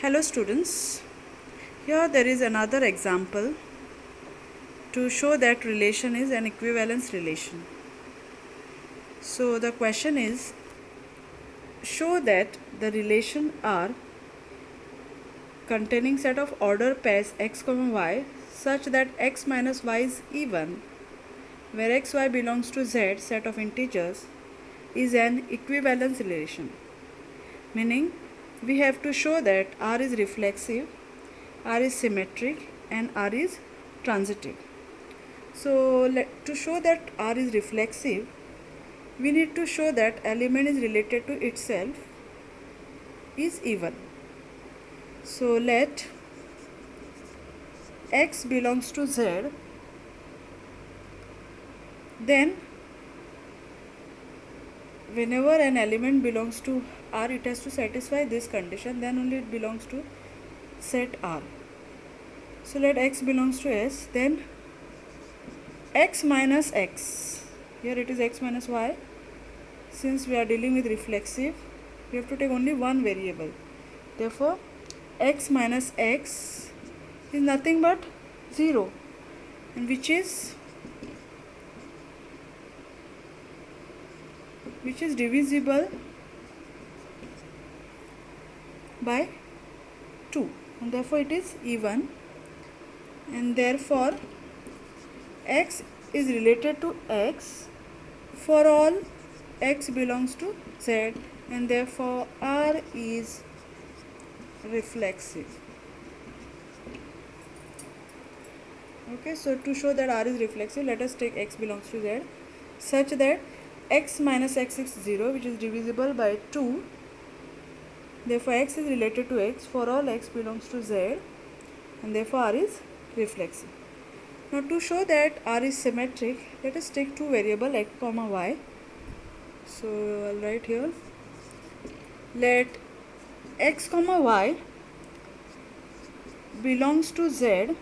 Hello students, here there is another example to show that relation is an equivalence relation. So the question is, show that the relation R containing set of order pairs x, y such that x minus y is even, where x, y belongs to z set of integers, is an equivalence relation. Meaning, we have to show that R is reflexive, R is symmetric and R is transitive. So to show that R is reflexive, we need to show that element is related to itself is even. So let x belongs to z, then whenever an element belongs to R, it has to satisfy this condition, then only it belongs to set R. So let x belongs to S, then x minus x, here it is x minus y. Since we are dealing with reflexive, we have to take only one variable. Therefore, x minus x is nothing but 0, and which is divisible by 2, and therefore it is even, and therefore x is related to x for all x belongs to z, and therefore R is reflexive. Okay, so to show that R is reflexive, let us take x belongs to z such that x minus x is 0, which is divisible by 2. Therefore x is related to x for all x belongs to z, and therefore R is reflexive. Now to show that R is symmetric, let us take two variables x comma y. So I'll write here, let x comma y belongs to z.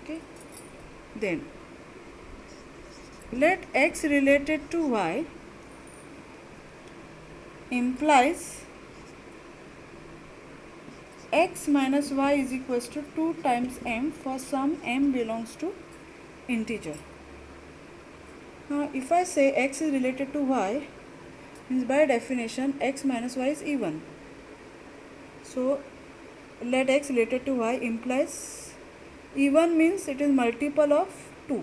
Okay, then let x related to y implies x minus y is equals to 2 times m for some m belongs to integer. Now if I say x is related to y, means by definition x minus y is even. So let x related to y implies even means it is multiple of 2.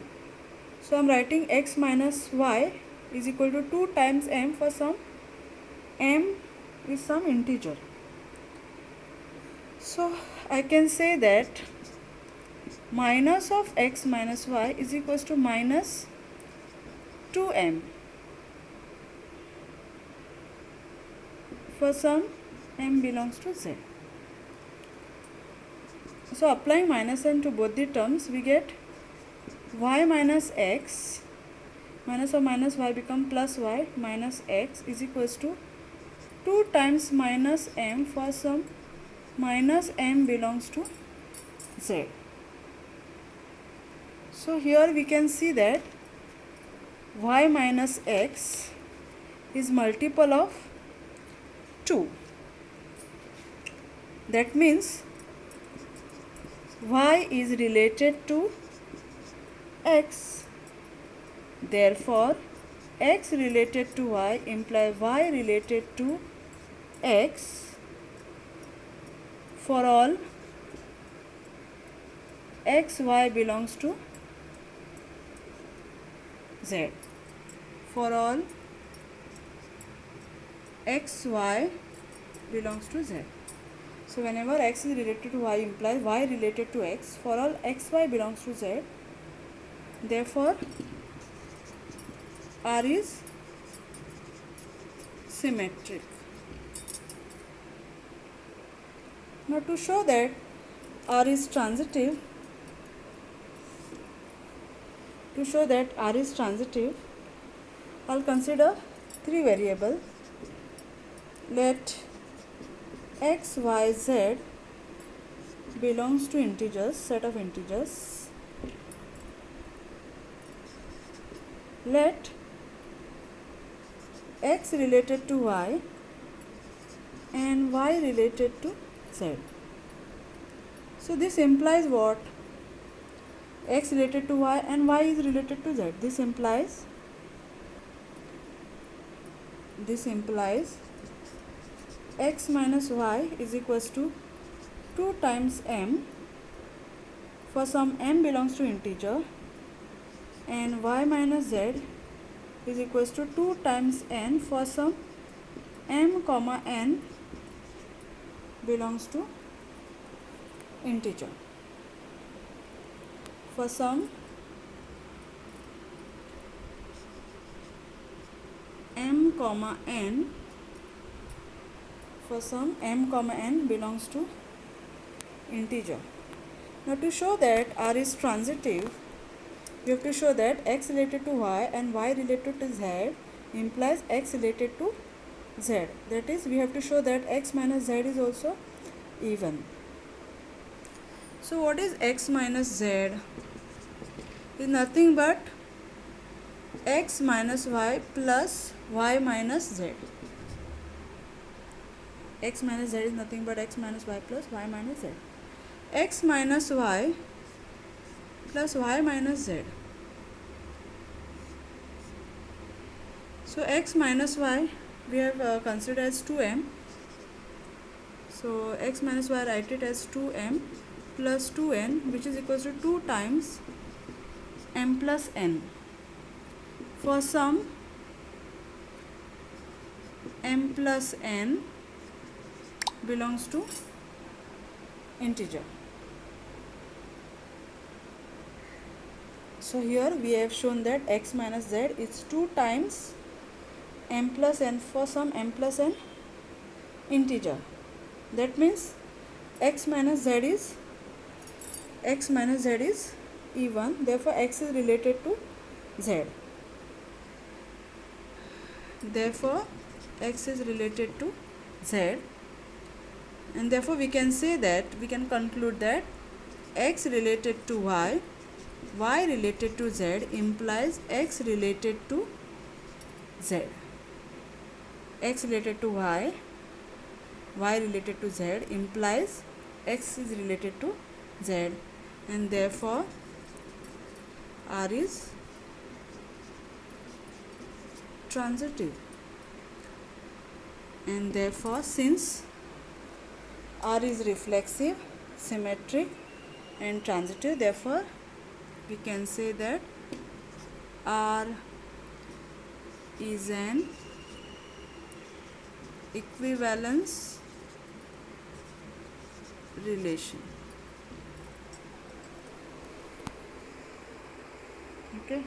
So I am writing x minus y is equal to 2 times m for some m is some integer. So I can say that minus of x minus y is equals to minus 2m for some m belongs to z. So applying minus n to both the terms, we get y minus x, minus of minus y become plus y minus x is equals to 2 times minus m for some minus m belongs to z. So here we can see that y minus x is multiple of 2. That means y is related to x. Therefore, x related to y implies y related to x for all x y belongs to z. For all x y belongs to z. So whenever x is related to y implies y related to x for all x y belongs to z. Therefore R is symmetric. Now to show that R is transitive, I'll consider three variables. Let x, y, z belongs to integers, set of integers. Let x related to y and y related to z. So this implies what? X related to y and y is related to z. This implies x minus y is equals to 2 times m for some m belongs to integer, and y minus z is equals to 2 times n for some m comma n belongs to integer. For some m comma n belongs to integer. Now to show that R is transitive, we have to show that x related to y and y related to z implies x related to z. That is, we have to show that x minus z is also even. So what is x minus z? Is nothing but x minus y plus y minus z. X minus z is nothing but x minus y plus y minus z. X minus y plus y minus z. So x minus y we have considered as 2m. So x minus y, write it as 2m plus 2n, which is equals to 2 times m plus n. For some m plus n belongs to integer. So here we have shown that x minus z is 2 times m plus n for some m plus n integer. That means x minus z is even, therefore x is related to z. Therefore x is related to z, and therefore we can say that, we can conclude that x related to y, y related to z implies x related to z. X related to y, y related to z implies x is related to z, and therefore R is transitive. And therefore, since R is reflexive, symmetric and transitive, therefore we can say that R is an equivalence relation. Okay.